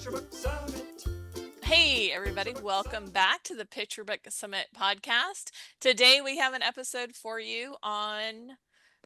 Picture Book Summit. Hey, everybody, welcome back to the Picture Book Summit podcast. Today we have an episode for you on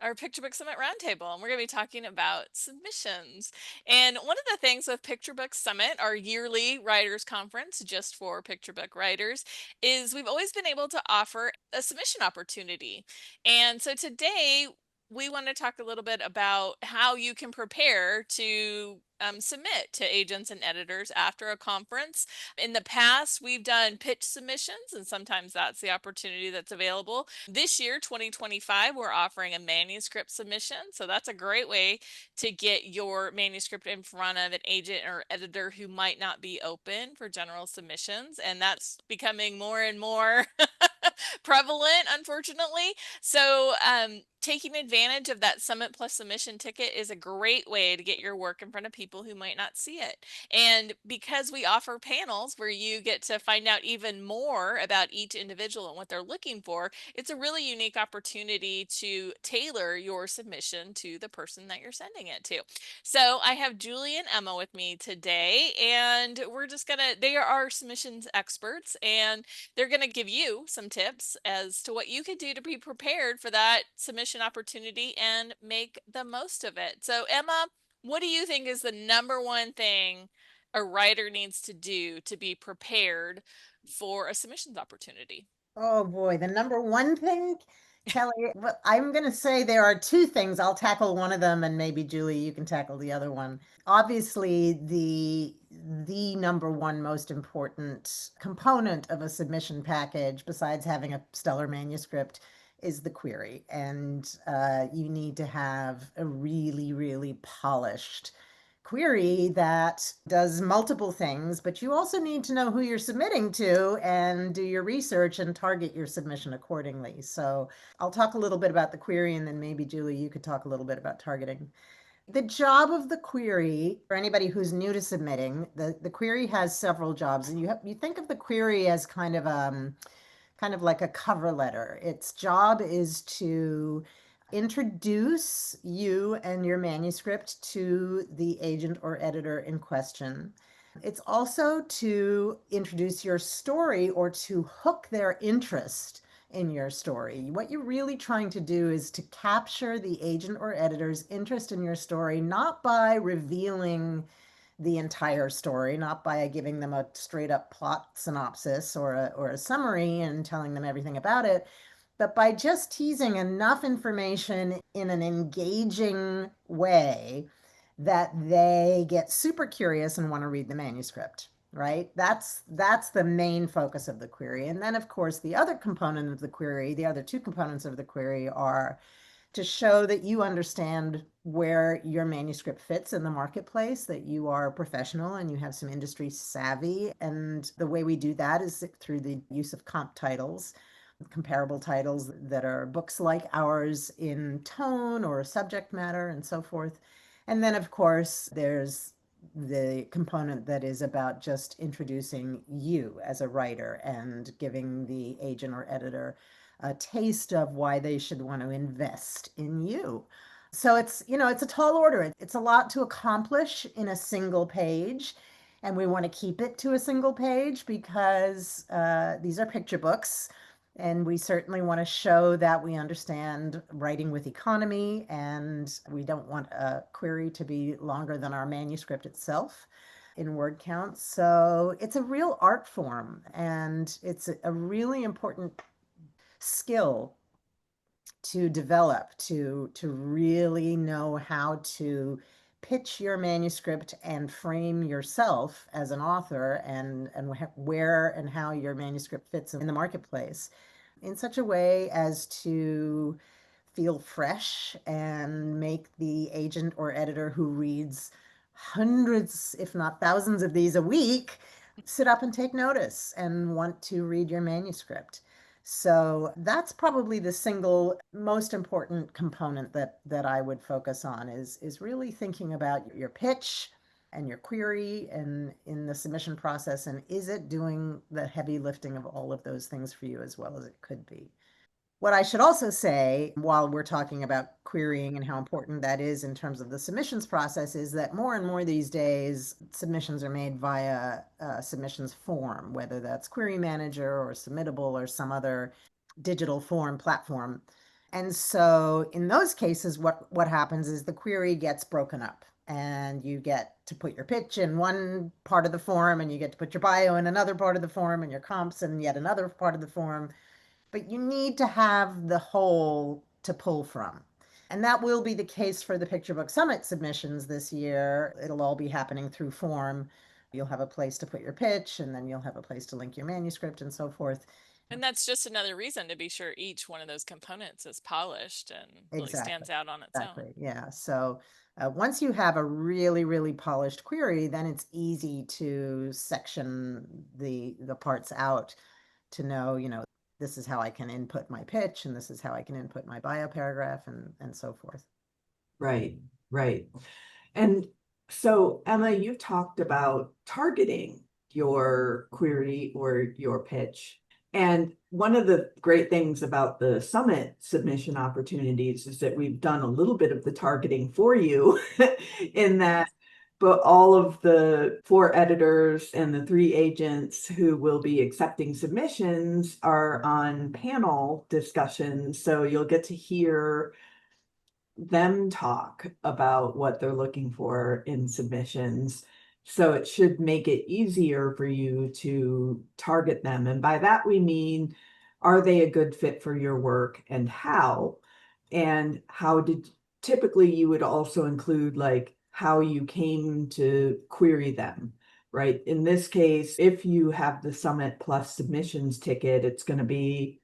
our Picture Book Summit Roundtable, and we're going to be talking about submissions. And one of the things with Picture Book Summit, our yearly writers conference just for picture book writers, is we've always been able to offer a submission opportunity. And so today we want to talk a little bit about how you can prepare to submit to agents and editors after a conference. In the past, we've done pitch submissions, and sometimes that's the opportunity that's available. This year, 2025, we're offering a manuscript submission. So that's a great way to get your manuscript in front of an agent or editor who might not be open for general submissions. And that's becoming more and more prevalent, unfortunately. So, taking advantage of that Summit Plus submission ticket is a great way to get your work in front of people who might not see it. And because we offer panels where you get to find out even more about each individual and what they're looking for, it's a really unique opportunity to tailor your submission to the person that you're sending it to. So I have Julie and Emma with me today, and they are our submissions experts, and they're going to give you some tips as to what you can do to be prepared for that submission opportunity and make the most of it. So, Emma, what do you think is the number one thing a writer needs to do to be prepared for a submissions opportunity? Oh boy, the number one thing, Kelly, well, I'm going to say there are two things. I'll tackle one of them and maybe Julie, you can tackle the other one. Obviously, the number one most important component of a submission package, besides having a stellar manuscript, is the query. And you need to have a really, really polished query that does multiple things, but you also need to know who you're submitting to and do your research and target your submission accordingly. So I'll talk a little bit about the query, and then maybe Julie, you could talk a little bit about targeting. The job of the query, for anybody who's new to submitting, the query has several jobs, and you think of the query as kind of like a cover letter. Its job is to introduce you and your manuscript to the agent or editor in question. It's also to introduce your story or to hook their interest in your story. What you're really trying to do is to capture the agent or editor's interest in your story, not by revealing the entire story, not by giving them a straight up plot synopsis or a summary and telling them everything about it, but by just teasing enough information in an engaging way that they get super curious and want to read the manuscript, right? That's the main focus of the query. And then of course the other component of the query, the other two components of the query are to show that you understand where your manuscript fits in the marketplace, that you are a professional and you have some industry savvy. And the way we do that is through the use of comp titles, comparable titles that are books like ours in tone or subject matter and so forth. And then, of course, there's the component that is about just introducing you as a writer and giving the agent or editor a taste of why they should want to invest in you. So it's a tall order. It's a lot to accomplish in a single page. And we want to keep it to a single page because these are picture books. And we certainly want to show that we understand writing with economy, and we don't want a query to be longer than our manuscript itself in word count. So it's a real art form, and it's a really important skill to develop to really know how to pitch your manuscript and frame yourself as an author and where and how your manuscript fits in the marketplace in such a way as to feel fresh and make the agent or editor who reads hundreds, if not thousands of these a week, sit up and take notice and want to read your manuscript. So that's probably the single most important component that I would focus on is really thinking about your pitch and your query and in the submission process, and is it doing the heavy lifting of all of those things for you as well as it could be? What I should also say, while we're talking about querying and how important that is in terms of the submissions process, is that more and more these days, submissions are made via submissions form, whether that's Query Manager or Submittable or some other digital form platform. And so in those cases, what happens is the query gets broken up and you get to put your pitch in one part of the form and you get to put your bio in another part of the form and your comps in yet another part of the form, but you need to have the whole to pull from. And that will be the case for the Picture Book Summit submissions this year. It'll all be happening through form. You'll have a place to put your pitch, and then you'll have a place to link your manuscript and so forth. And that's just another reason to be sure each one of those components is polished and really Exactly. stands out on its own. Exactly. Yeah. So once you have a really, really polished query, then it's easy to section the parts out to know, this is how I can input my pitch and this is how I can input my bio paragraph and so forth. Right, right. And so, Emma, you talked about targeting your query or your pitch. And one of the great things about the summit submission opportunities is that we've done a little bit of the targeting for you in that, but all of the 4 editors and the 3 agents who will be accepting submissions are on panel discussions. So you'll get to hear them talk about what they're looking for in submissions. So it should make it easier for you to target them. And by that, we mean, are they a good fit for your work and how? And how did typically you would also include like how you came to query them, right? In this case, if you have the Summit Plus submissions ticket, it's going to be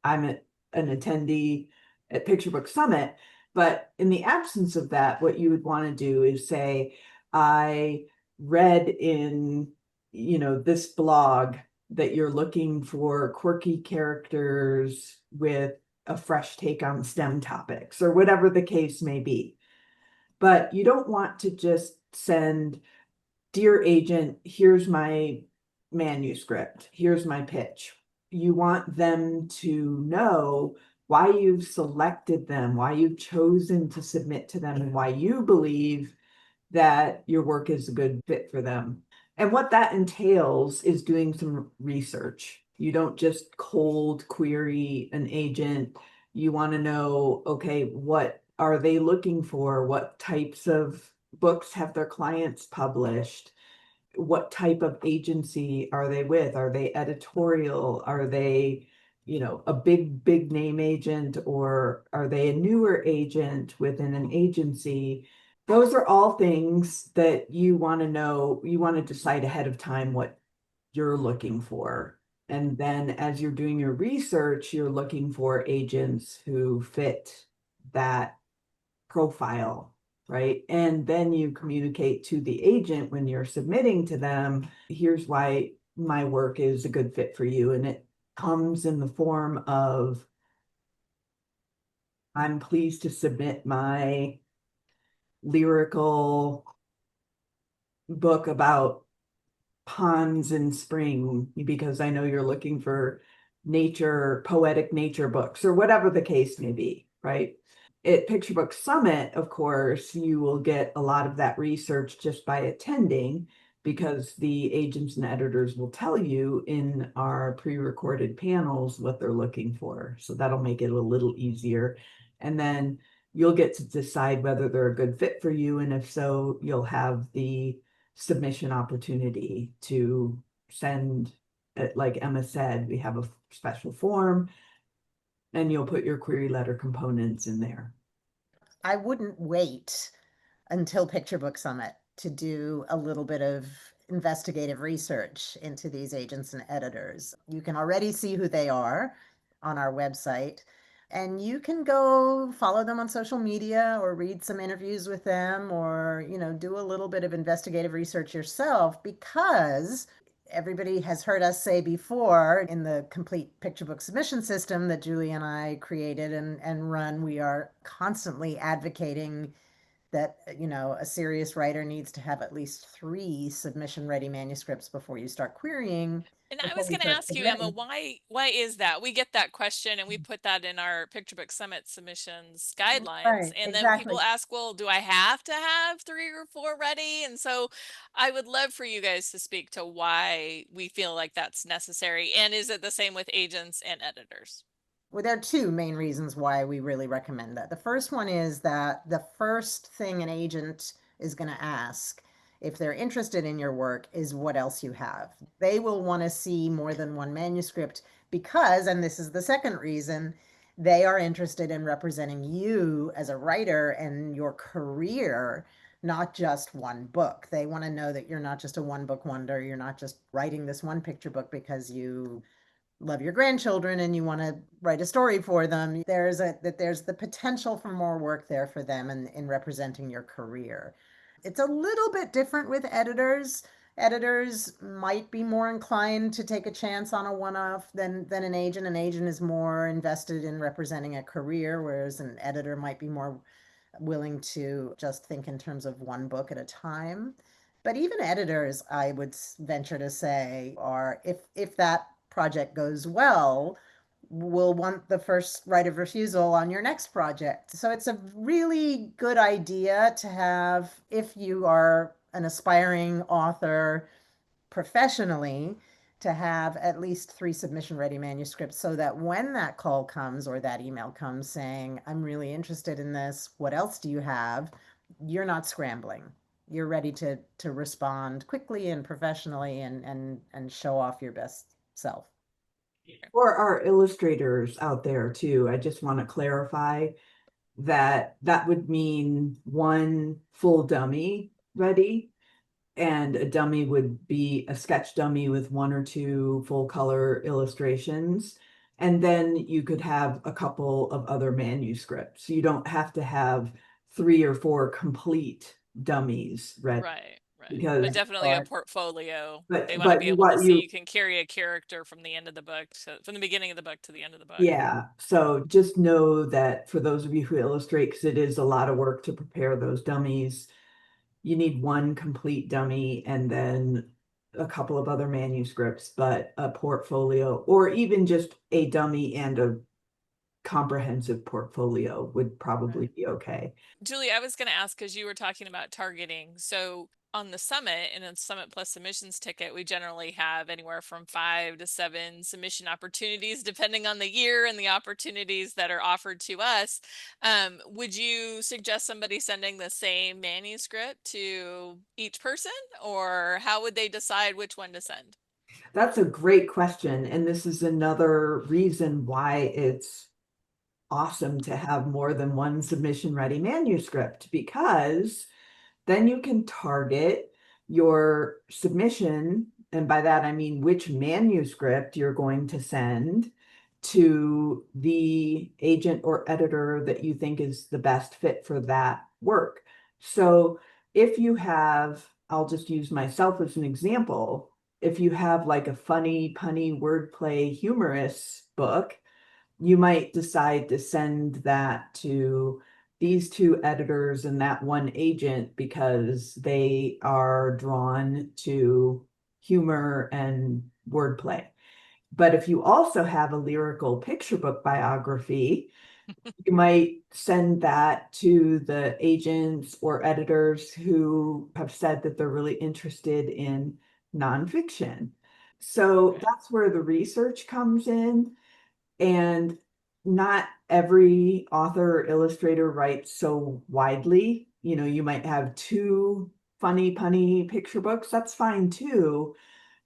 an attendee at Picture Book Summit. But in the absence of that, what you would want to do is say, I read in, this blog that you're looking for quirky characters with a fresh take on STEM topics or whatever the case may be. But you don't want to just send, dear agent, here's my manuscript, here's my pitch. You want them to know why you've selected them, why you've chosen to submit to them, and why you believe that your work is a good fit for them. And what that entails is doing some research. You don't just cold query an agent. You want to know, okay, what are they looking for? What types of books have their clients published? What type of agency are they with? Are they editorial? Are they, a big name agent, or are they a newer agent within an agency? Those are all things that you want to know. You want to decide ahead of time what you're looking for. And then as you're doing your research, you're looking for agents who fit that profile, right? And then you communicate to the agent when you're submitting to them, here's why my work is a good fit for you. And it comes in the form of, I'm pleased to submit my lyrical book about ponds in spring because I know you're looking for poetic nature books, or whatever the case may be, right? At Picture Book Summit, of course, you will get a lot of that research just by attending, because the agents and editors will tell you in our pre-recorded panels what they're looking for. So that'll make it a little easier. And then you'll get to decide whether they're a good fit for you. And if so, you'll have the submission opportunity to send, like Emma said, we have a special form and you'll put your query letter components in there. I wouldn't wait until Picture Book Summit to do a little bit of investigative research into these agents and editors. You can already see who they are on our website, and you can go follow them on social media or read some interviews with them, or, do a little bit of investigative research yourself, because everybody has heard us say before, in the complete picture book submission system that Julie and I created and run, we are constantly advocating that, a serious writer needs to have at least 3 submission-ready manuscripts before you start querying, And I before was you going to start ask you, Emma, submitting. why is that? We get that question and we put that in our Picture Book Summit submissions guidelines. Right, And then exactly. people ask, well, do I have to have 3 or 4 ready? And so I would love for you guys to speak to why we feel like that's necessary. And is it the same with agents and editors? Well, there are 2 main reasons why we really recommend that. The first one is that the first thing an agent is going to ask if they're interested in your work is what else you have. They will want to see more than one manuscript because, and this is the second reason, they are interested in representing you as a writer and your career, not just one book. They want to know that you're not just a one book wonder. You're not just writing this one picture book because you love your grandchildren and you want to write a story for them. There's the potential for more work there for them in representing your career. It's a little bit different with editors. Editors might be more inclined to take a chance on a one-off than an agent. An agent is more invested in representing a career, whereas an editor might be more willing to just think in terms of one book at a time. But even editors, I would venture to say, are, if that project goes well, will want the first right of refusal on your next project. So it's a really good idea to have if you are an aspiring author professionally, to have at least 3 submission ready manuscripts so that when that call comes or that email comes saying, I'm really interested in this, what else do you have? You're not scrambling. You're ready to respond quickly and professionally and show off your best self. For our illustrators out there too, I just want to clarify that that would mean one full dummy ready, and a dummy would be a sketch dummy with 1 or 2 full color illustrations. And then you could have a couple of other manuscripts. You don't have to have 3 or 4 complete dummies ready, Right, right. But because definitely a portfolio. They want to but be you able to want see you you can carry a character from the end of the book to, from the beginning of the book to the end of the book. yeah, so just know that for those of you who illustrate, because it is a lot of work to prepare those dummies, you need 1 complete dummy and then a couple of other manuscripts, but a portfolio or even just a dummy and a comprehensive portfolio would probably Right. be okay. Julie, I was going to ask because you were talking about targeting. So on the Summit and a Summit Plus submissions ticket, we generally have anywhere from 5 to 7 submission opportunities, depending on the year and the opportunities that are offered to us. Would you suggest somebody sending the same manuscript to each person, or how would they decide which one to send? That's a great question. And this is another reason why it's awesome to have more than 1 submission ready manuscript, because then you can target your submission, and by that I mean which manuscript you're going to send to the agent or editor that you think is the best fit for that work. So if you have, I'll just use myself as an example, if you have like a funny, punny, wordplay, humorous book, you might decide to send that to these 2 editors and that 1 agent because they are drawn to humor and wordplay. But if you also have a lyrical picture book biography, you might send that to the agents or editors who have said that they're really interested in nonfiction. So Right. that's where the research comes in. And not every author or illustrator writes so widely. You know, you might have 2 funny, punny picture books. That's fine too.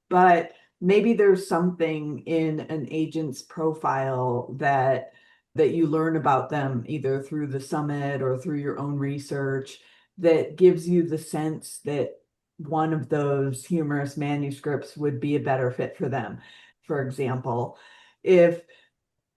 But maybe there's something in an agent's profile that you learn about them either through the summit or through your own research that gives you the sense that one of those humorous manuscripts would be a better fit for them. For example, if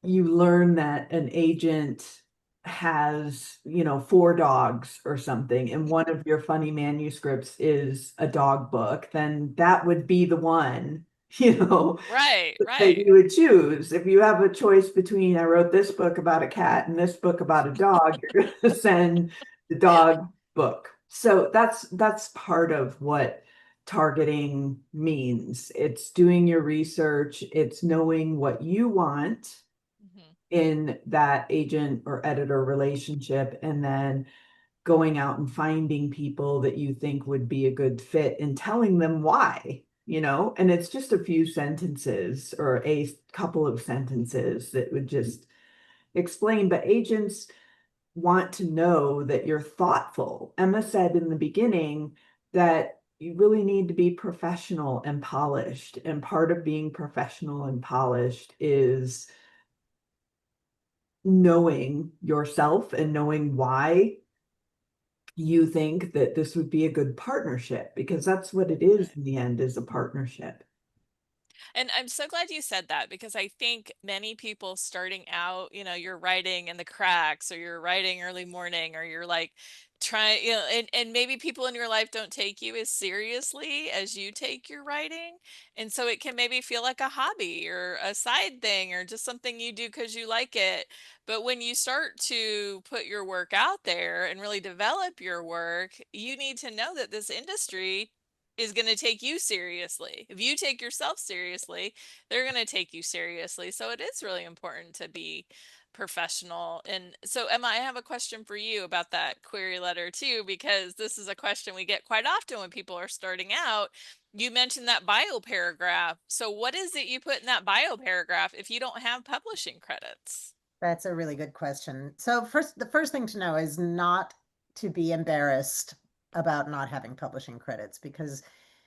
you learn that an agent has, 4 dogs or something, and one of your funny manuscripts is a dog book, then that would be the one, Right, that right. you would choose. If you have a choice between, I wrote this book about a cat and this book about a dog, you're going to send the dog book. So that's part of what targeting means. It's doing your research, it's knowing what you want Mhm. in that agent or editor relationship, and then going out and finding people that you think would be a good fit and telling them why, and it's just a few sentences or a couple of sentences that would just explain. But agents want to know that you're thoughtful. Emma said in the beginning that you really need to be professional and polished. And part of being professional and polished is knowing yourself and knowing why you think that this would be a good partnership, because that's what it is Right. in the end, is a partnership. And I'm so glad you said that because I think many people starting out, you're writing in the cracks or you're writing early morning or you're like trying, and maybe people in your life don't take you as seriously as you take your writing. And so it can maybe feel like a hobby or a side thing or just something you do because you like it. But when you start to put your work out there and really develop your work, you need to know that this industry is going to take you seriously. If you take yourself seriously, they're going to take you seriously. So it is really important to be professional. And so, Emma, I have a question for you about that query letter too, because this is a question we get quite often when people are starting out. You mentioned that bio paragraph. So, what is it you put in that bio paragraph if you don't have publishing credits? That's a really good question. So the first thing to know is not to be embarrassed about not having publishing credits, because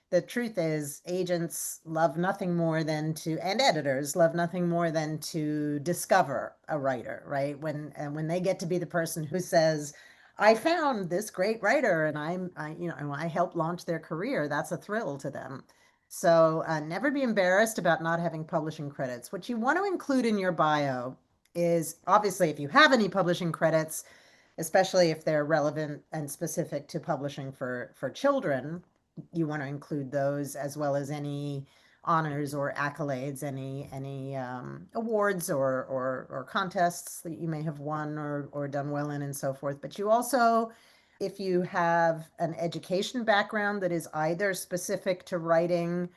the truth is agents love nothing more than to, and editors love nothing more than to discover a writer, right? When they get to be the person who says, I found this great writer and I helped launch their career, that's a thrill to them. So never be embarrassed about not having publishing credits. What you want to include in your bio is, obviously, if you have any publishing credits, especially if they're relevant and specific to publishing for children, you want to include those, as well as any honors or accolades, any awards or contests that you may have won or done well in, and so forth. But you also, if you have an education background that is either specific to writing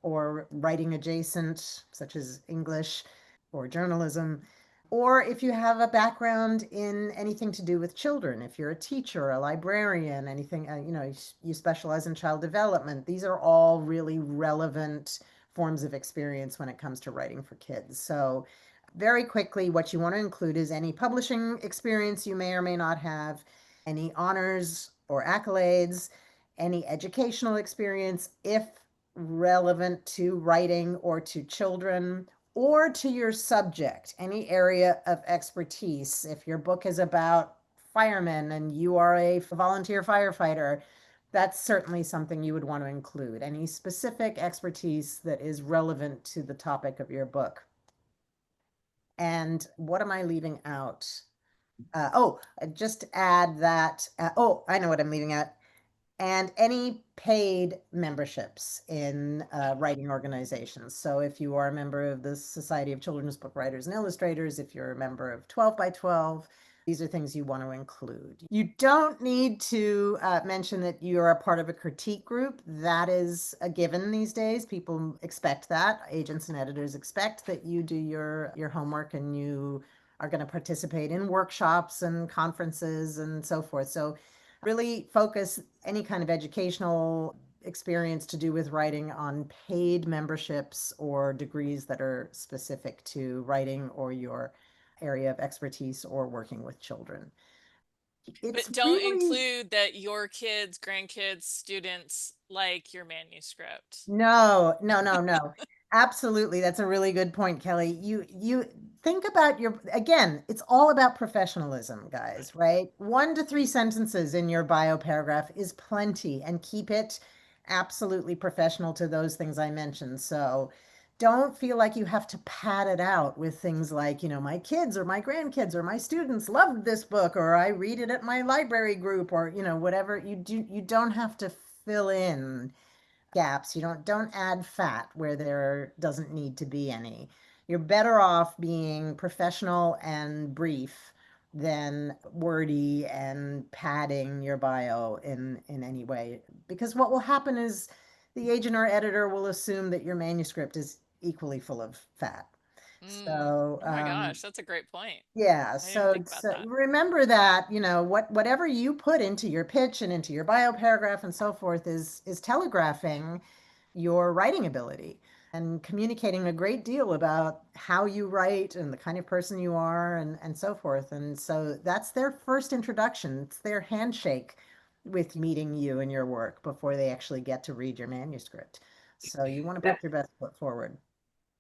or writing adjacent, such as English or journalism, or if you have a background in anything to do with children, if you're a teacher, a librarian, anything, you specialize in child development, these are all really relevant forms of experience when it comes to writing for kids. So very quickly, what you want to include is any publishing experience you may or may not have, any honors or accolades, any educational experience, if relevant to writing or to children or to your subject, any area of expertise. If your book is about firemen and you are a volunteer firefighter, that's certainly something you would want to include. Any specific expertise that is relevant to the topic of your book. And what am I leaving out? Just add that. I know what I'm leaving out. And any paid memberships in writing organizations. So if you are a member of the Society of Children's Book Writers and Illustrators, if you're a member of 12 by 12, these are things you want to include. You don't need to mention that you're a part of a critique group. That is a given these days. People expect that. Agents and editors expect that you do your homework and you are going to participate in workshops and conferences and so forth. So really focus any kind of educational experience to do with writing on paid memberships or degrees that are specific to writing or your area of expertise or working with children. It's But don't really include that your kids, grandkids, students like your manuscript. No, no, no, no. Absolutely. That's a really good point, Kelly. You think about your, again, it's all about professionalism, guys, right? 1 to 3 sentences in your bio paragraph is plenty, and keep it absolutely professional to those things I mentioned. So don't feel like you have to pad it out with things like, my kids or my grandkids or my students loved this book, or I read it at my library group, or, whatever you do. You don't have to fill in gaps. You don't add fat where there doesn't need to be any. You're better off being professional and brief than wordy and padding your bio in any way. Because what will happen is the agent or editor will assume that your manuscript is equally full of fat. Mm. So, Oh my gosh, that's a great point. yeah, I didn't even so think it's, about that. remember that, whatever you put into your pitch and into your bio paragraph and so forth is telegraphing your writing ability and communicating a great deal about how you write and the kind of person you are and so forth. And so that's their first introduction. It's their handshake with meeting you and your work before they actually get to read your manuscript. So you want to That put your best foot forward.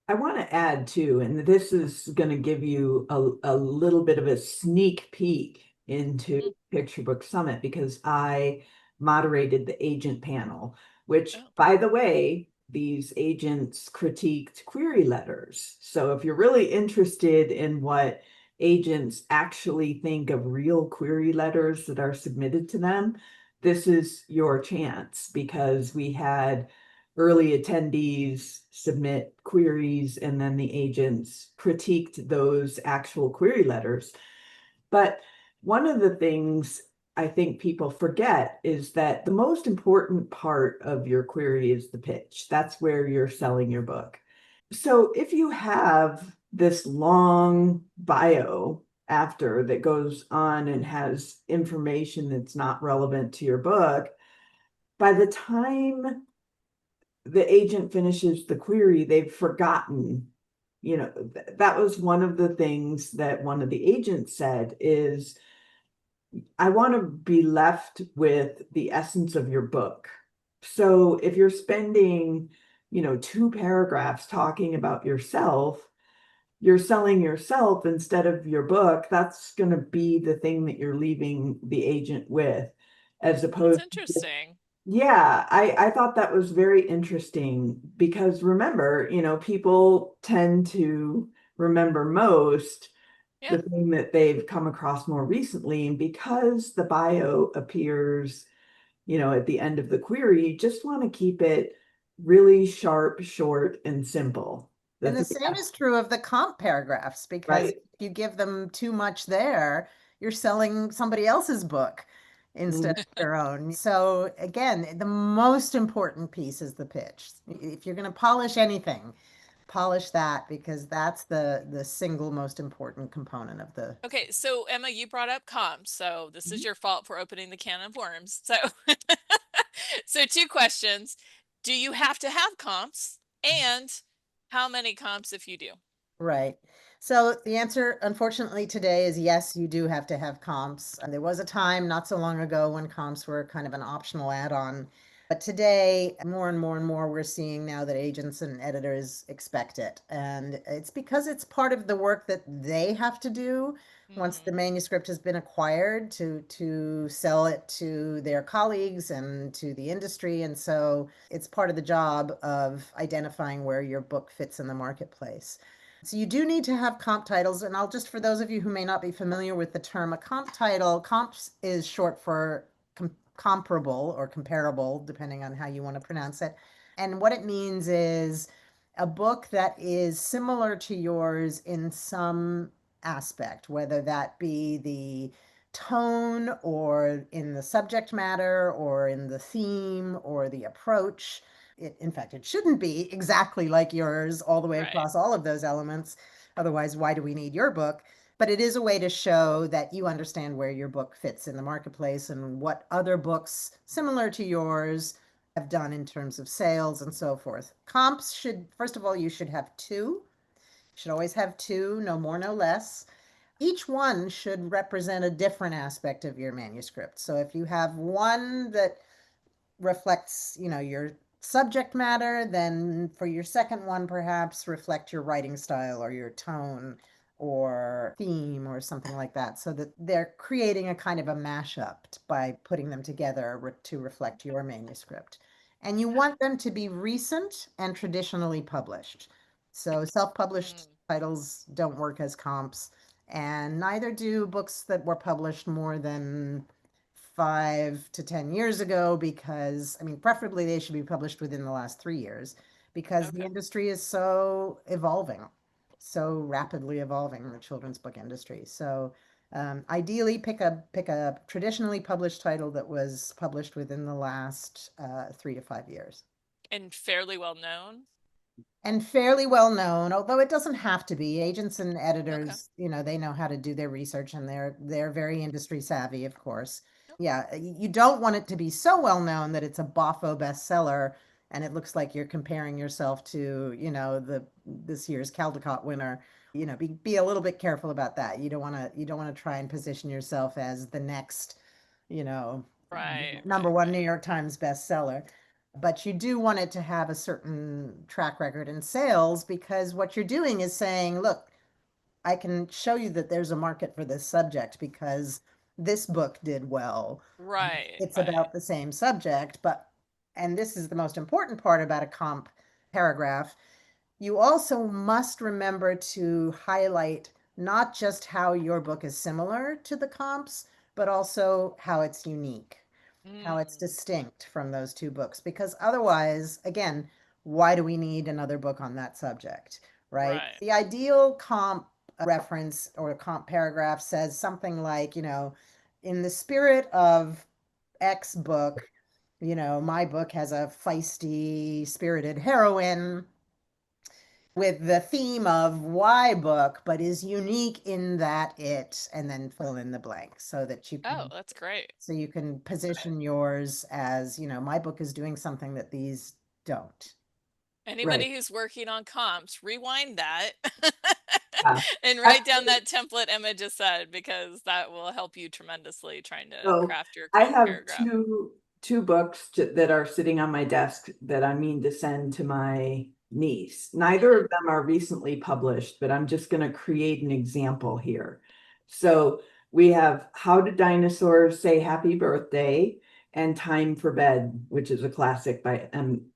I want to add too, and this is going to give you a little bit of a sneak peek into Mm. Picture Book Summit because I moderated the agent panel, which, Oh, by the way, these agents critiqued query letters. So if you're really interested in what agents actually think of real query letters that are submitted to them, this is your chance because we had early attendees submit queries and then the agents critiqued those actual query letters. But one of the things I think people forget is that the most important part of your query is the pitch. That's where you're selling your book. So if you have this long bio after that goes on and has information that's not relevant to your book, by the time the agent finishes the query, they've forgotten. That was one of the things that one of the agents said is, I want to be left with the essence of your book. So if you're spending, two paragraphs talking about yourself, you're selling yourself instead of your book. That's going to be the thing that you're leaving the agent with, as that's opposed to just interesting. yeah, I thought that was very interesting because remember, people tend to remember most Yeah, the thing that they've come across more recently. And because the bio appears, at the end of the query, you just want to keep it really sharp, short, and simple. The And the thing, same is true of the comp paragraphs, because right? if you give them too much there, you're selling somebody else's book instead of your own. So again, the most important piece is the pitch. If you're going to polish anything, polish that, because that's the single most important component of the. okay, so Emma, you brought up comms, so this is your fault for opening the can of worms. So, so two questions. Do you have to have comps? And how many comps if you do? Right. So the answer, unfortunately, today is yes, you do have to have comps. And there was a time not so long ago when comps were kind of an optional add-on. But today, more and more and more, we're seeing now that agents and editors expect it. And it's because it's part of the work that they have to do once the Hmm. manuscript has been acquired to sell it to their colleagues and to the industry. And so it's part of the job of identifying where your book fits in the marketplace. So you do need to have comp titles, and I'll just, for those of you who may not be familiar with the term, a comp title, comps is short for comparable or comparable, depending on how you want to pronounce it. And what it means is a book that is similar to yours in some aspect, whether that be the tone or in the subject matter or in the theme or the approach. In fact, it shouldn't be exactly like yours all the way Right. across all of those elements. Otherwise, why do we need your book? But it is a way to show that you understand where your book fits in the marketplace and what other books similar to yours have done in terms of sales and so forth. Comps should, first of all, you should have two. You should always have two, no more, no less. Each one should represent a different aspect of your manuscript. So if you have one that reflects, your subject matter, then for your second one, perhaps reflect your writing style or your tone or theme or something like that, so that they're creating a kind of a mashup by putting them together to reflect your manuscript. And you Yeah. want them to be recent and traditionally published. So self-published Mm. titles don't work as comps, and neither do books that were published more than 5 to 10 years ago, because, I mean, preferably they should be published within the last 3 years, because the Okay. industry is so evolving, so rapidly evolving, the children's book industry. So Ideally, pick a traditionally published title that was published within the last 3 to 5 years. And fairly well known. And fairly well known, although it doesn't have to be. Agents and Okay. editors, they know how to do their research, and they're very industry savvy, of course. Yeah, you don't want it to be so well known that it's a boffo bestseller and it looks like you're comparing yourself to, the this year's Caldecott winner. Be a little bit careful about that. You don't want to try and position yourself as the next, you know, Right, number right, one New right. York Times bestseller. But you do want it to have a certain track record in sales, because what you're doing is saying, look, I can show you that there's a market for this subject because this book did well. Right, It's right. about the same subject, and this is the most important part about a comp paragraph, you also must remember to highlight not just how your book is similar to the comps, but also how it's unique, how it's Mm, distinct from those two books. Because otherwise, again, why do we need another book on that subject, right? right. The ideal comp reference or comp paragraph says something like, in the spirit of X book, my book has a feisty, spirited heroine with the theme of Y book, but is unique in that and then fill in the blank so that you Oh, can that's great. position yours as, my book is doing something that these don't. Right. Anybody who's working on comps, rewind that Yeah. and write down Actually, that template Emma just said, because that will help you tremendously trying to so craft your I comp have paragraph. two books that are sitting on my desk that I mean to send to my niece. Neither Mhm. of them are recently published, but I'm just going to create an example here. So we have How Do Dinosaurs Say Happy Birthday and Time for Bed, which is a classic by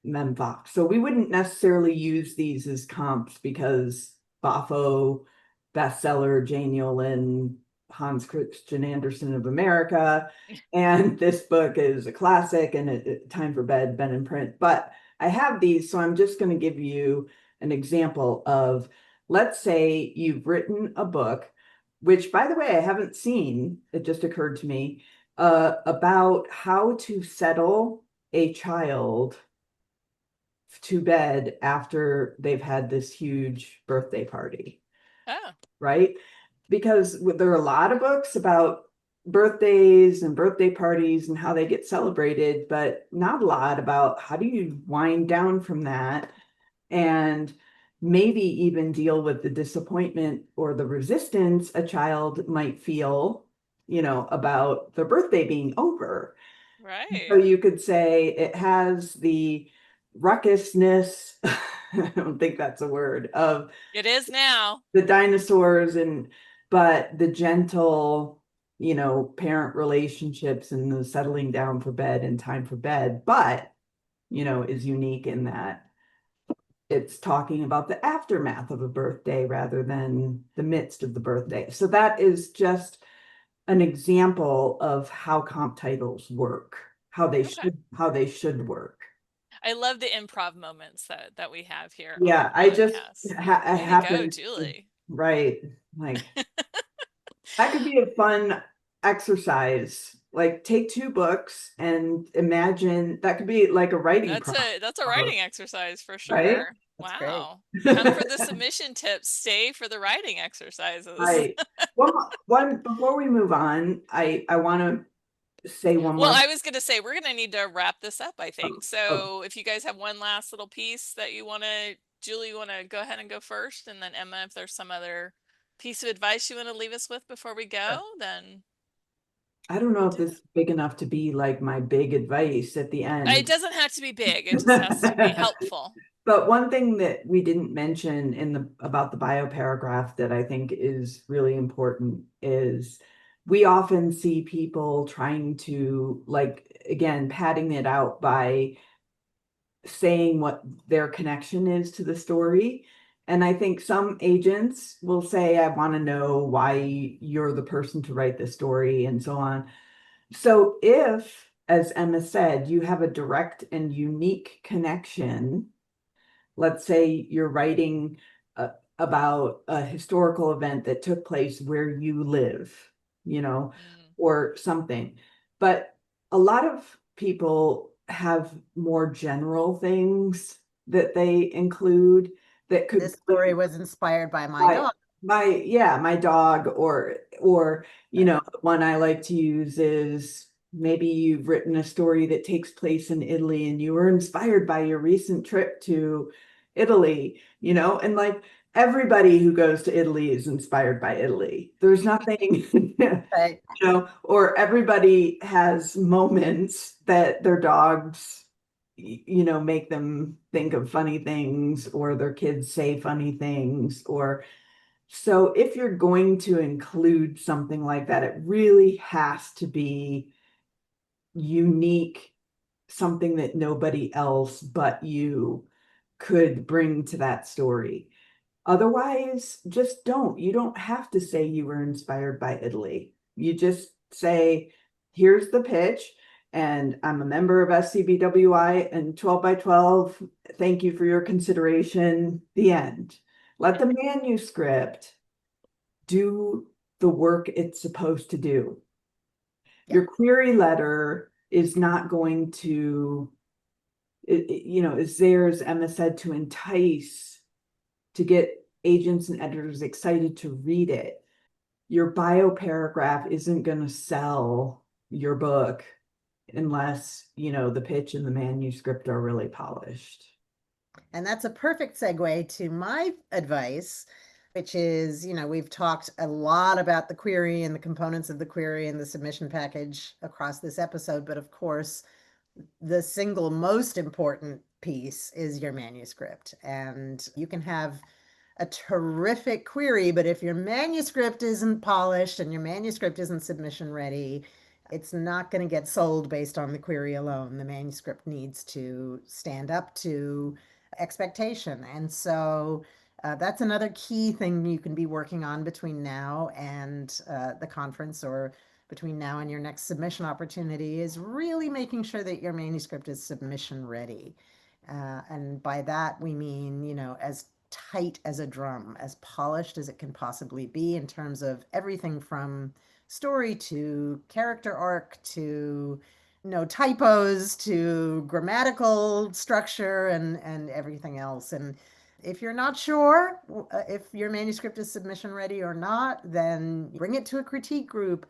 Mem Fox. So we wouldn't necessarily use these as comps because Boffo, bestseller, Jane Yolen, Hans Christian Andersen of America. And this book is a classic and Time for Bed, been in print. But I have these, so I'm just going to give you an example of, let's say you've written a book, which by the way, I haven't seen, it just occurred to me, about how to settle a child to bed after they've had this huge birthday party, Oh, right? Because there are a lot of books about birthdays and birthday parties and how they get celebrated, but not a lot about how do you wind down from that and maybe even deal with the disappointment or the resistance a child might feel, about their birthday being over. So right. you could say it has the ruckusness, I don't think that's a word, of It is now. the dinosaurs but the gentle, parent relationships and the settling down for bed and time for bed, but, is unique in that it's talking about the aftermath of a birthday rather than the midst of the birthday. So that is just an example of how comp titles work, Okay. how they should work. I love the improv moments that we have here on Yeah, the I just podcast. I Way to go, happen Julie. right, like that could be a fun exercise. Like take two books and imagine that could be like a writing prompt, That's a almost, writing exercise for right? sure. That's great. Wow. Come for the submission tips, stay for the writing exercises. Right. One before we move on, I want to say one Well, more. I was going to say we're going to need to wrap this up, I think. Oh, So, if you guys have one last little piece that you want to, Julie, you want to go ahead and go first, and then Emma, if there's some other piece of advice you want to leave us with before we go, then I don't know we'll if do this it. is big enough to be like my big advice at the It end. doesn't have to be big. It just has to be helpful. But one thing that we didn't mention about the bio paragraph that I think is really important is we often see people trying to, like, again, padding it out by saying what their connection is to the story. And I think some agents will say, I want to know why you're the person to write the story and so on. So if, as Emma said, you have a direct and unique connection, let's say you're writing about a historical event that took place where you live, Mm. or something. But a lot of people have more general things that they include that could This story was inspired by my my dog. my dog, or the one I like to use is maybe you've written a story that takes place in Italy and you were inspired by your recent trip to Italy, and like everybody who goes to Italy is inspired by Italy. There's nothing Right. or everybody has moments that their dogs make them think of funny things, or their kids say funny things, or so if you're going to include something like that, it really has to be unique, something that nobody else but you could bring to that story. Otherwise, just don't. You don't have to say you were inspired by Italy. You just say, here's the pitch, and I'm a member of SCBWI and 12 by 12. Thank you for your consideration. The end. Let the manuscript do the work it's supposed to do. Yeah. Your query letter is not going to, is there, as Emma said, to entice, to get agents and editors excited to read it. Your bio paragraph isn't going to sell your book unless, the pitch and the manuscript are really polished. And that's a perfect segue to my advice, which is, we've talked a lot about the query and the components of the query and the submission package across this episode. But of course, the single most important piece is your manuscript. And you can have a terrific query, but if your manuscript isn't polished and your manuscript isn't submission ready, it's not going to get sold based on the query alone. The manuscript needs to stand up to expectation. And so that's another key thing you can be working on between now and the conference, or between now and your next submission opportunity, is really making sure that your manuscript is submission ready. And by that, we mean, as tight as a drum, as polished as it can possibly be in terms of everything from story to character arc to no typos to grammatical structure and everything else. And if you're not sure if your manuscript is submission ready or not, then bring it to a critique group,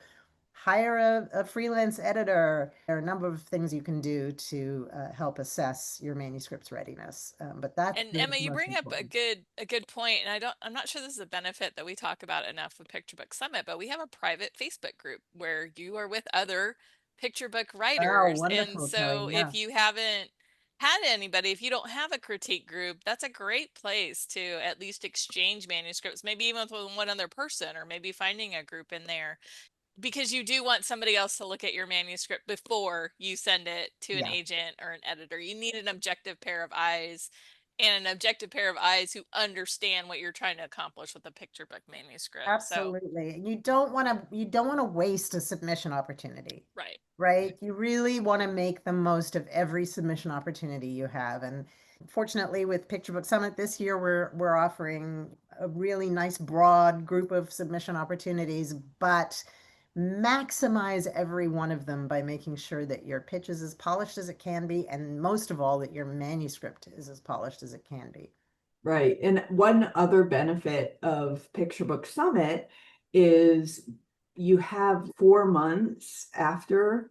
hire a freelance editor. There are a number of things you can do to help assess your manuscript's readiness. But that's And really Emma, you most bring up important. a good point, and I'm not sure this is a benefit that we talk about enough with Picture Book Summit, but we have a private Facebook group where you are with other picture book Oh, writers. And wonderful, Kelly. so Yeah, if you haven't had anybody, if you don't have a critique group, that's a great place to at least exchange manuscripts, maybe even with one other person, or maybe finding a group in there, because you do want somebody else to look at your manuscript before you send it to an yeah. agent or an editor. You need an objective pair of eyes, and an objective pair of eyes who understand what you're trying to accomplish with a picture book manuscript. So, Absolutely. And you don't want to waste a submission opportunity, right. right? You really want to make the most of every submission opportunity you have. And fortunately, with Picture Book Summit this year, we're offering a really nice broad group of submission opportunities, but maximize every one of them by making sure that your pitch is as polished as it can be, and most of all, that your manuscript is as polished as it can be. Right. And one other benefit of Picture Book Summit is you have 4 months after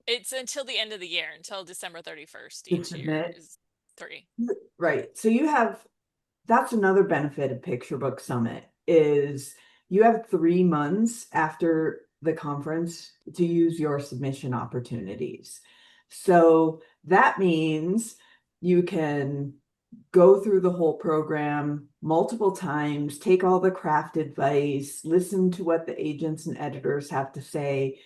It's until the end of the year, until December 31st to each year submit. is 3. Right. So that's another benefit of Picture Book Summit is you have 3 months after the conference to use your submission opportunities. So that means you can go through the whole program multiple times, take all the craft advice, listen to what the agents and editors have to say,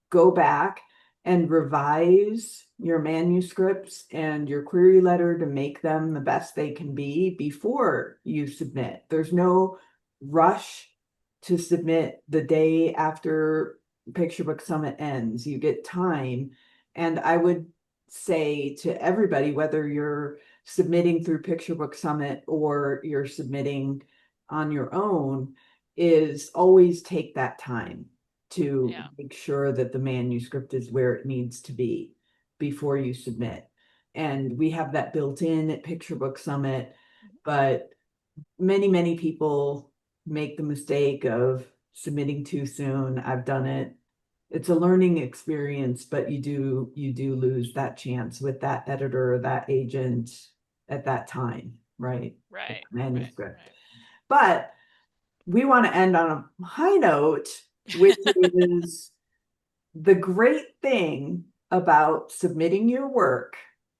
go back and revise your manuscripts and your query letter to make them the best they can be before you submit. There's no rush to submit the day after Picture Book Summit ends. You get time. And I would say to everybody, whether you're submitting through Picture Book Summit or you're submitting on your own, is always take that time. to Yeah. make sure that the manuscript is where it needs to be before you submit. And we have that built in at Picture Book Summit, but many people make the mistake of submitting too soon. I've done it. It's a learning experience, but you do lose that chance with that editor or that agent at that time, right? Right. Manuscript. Right. But we want to end on a high note, which is the great thing about submitting your work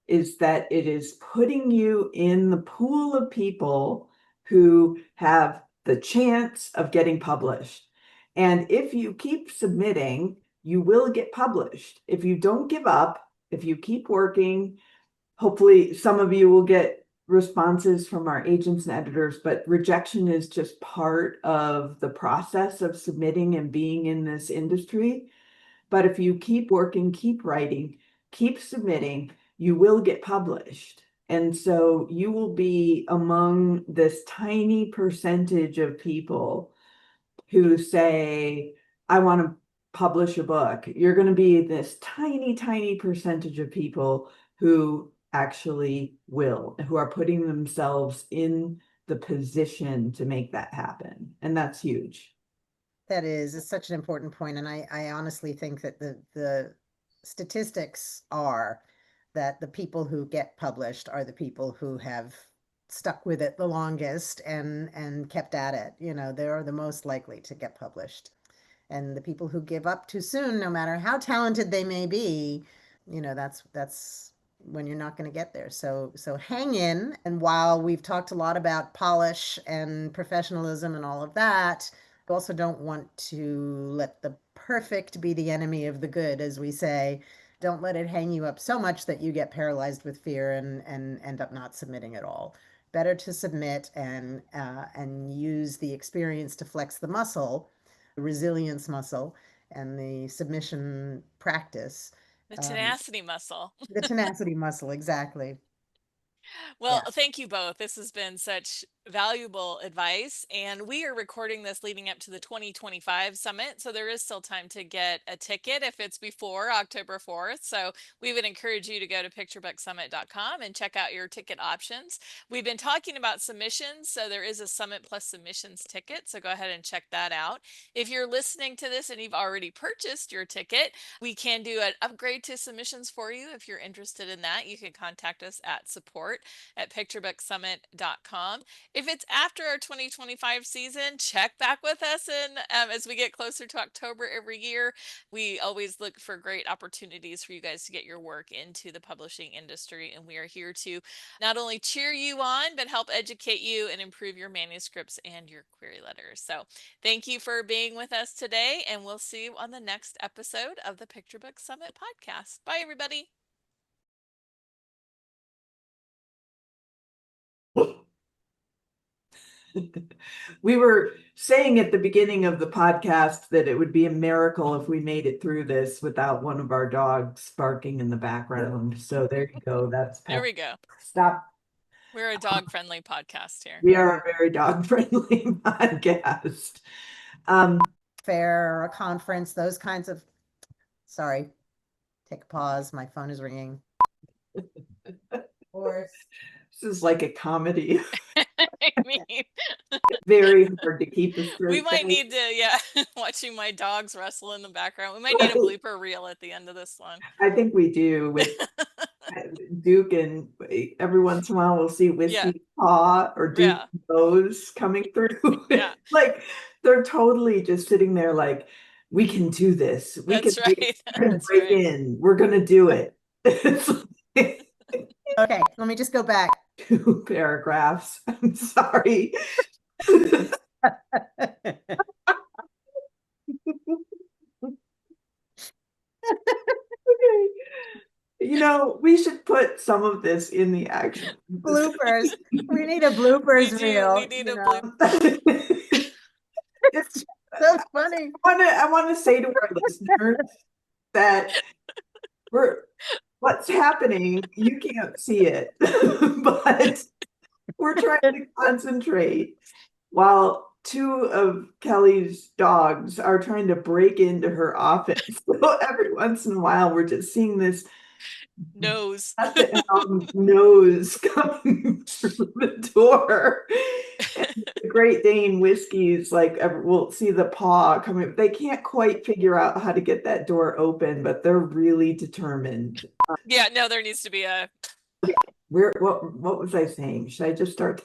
is that it is putting you in the pool of people who have the chance of getting published. And if you keep submitting, you will get published. If you don't give up, if you keep working, hopefully some of you will get responses from our agents and editors, but rejection is just part of the process of submitting and being in this industry. But if you keep working, keep writing, keep submitting, you will get published. And so you will be among this tiny percentage of people who say, I want to publish a book. You're going to be this tiny percentage of people who actually will, who are putting themselves in the position to make that happen. And that's huge. It's such an important point. And I honestly think that the statistics are that the people who get published are the people who have stuck with it the longest and kept at it. They're the most likely to get published. And the people who give up too soon, no matter how talented they may be, that's when you're not going to get there. So hang in. And while we've talked a lot about polish and professionalism and all of that, we also don't want to let the perfect be the enemy of the good, as we say. Don't let it hang you up so much that you get paralyzed with fear and end up not submitting at all. Better to submit and use the experience to flex the muscle, the resilience muscle, and the submission practice. The tenacity muscle. The tenacity muscle, exactly. Well, Yeah. thank you both. This has been such valuable advice. And we are recording this leading up to the 2025 summit. So there is still time to get a ticket if it's before October 4th. So we would encourage you to go to picturebooksummit.com and check out your ticket options. We've been talking about submissions. So there is a Summit Plus submissions ticket. So go ahead and check that out. If you're listening to this and you've already purchased your ticket, we can do an upgrade to submissions for you. If you're interested in that, you can contact us at support@picturebooksummit.com. If it's after our 2025 season, check back with us. And as we get closer to October every year, we always look for great opportunities for you guys to get your work into the publishing industry. And we are here to not only cheer you on, but help educate you and improve your manuscripts and your query letters. So thank you for being with us today. And we'll see you on the next episode of the Picture Book Summit podcast. Bye, everybody. We were saying at the beginning of the podcast that it would be a miracle if we made it through this without one of our dogs barking in the background. So there you go. That's There we go. Stop. We're a dog-friendly podcast here. We are a very dog-friendly podcast. Fair, a conference, those kinds of. Sorry, take a pause. My phone is ringing. This is like a comedy. I mean, very hard to keep a straight we might face. need to, watching my dogs wrestle in the background. We might need a blooper reel at the end of this one. I think we do with Duke, and every once in a while we'll see Whiskey's paw or Duke's nose coming through. Like they're totally just sitting there like, we can do this. We can break in. We're going to do it. Okay, let me just go back. 2 paragraphs. I'm sorry. Okay. We should put some of this in the action. Bloopers. We need a bloopers reel. We need a blooper. It's so funny. I want to say to our listeners that what's happening, you can't see it, but we're trying to concentrate while two of Kelly's dogs are trying to break into her office. So every once in a while, we're just seeing this Nose. nose coming through the door. And the Great Dane Whiskies, like, we'll see the paw coming. They can't quite figure out how to get that door open, but they're really determined. Yeah, no, there needs to be a What was I saying? Should I just start?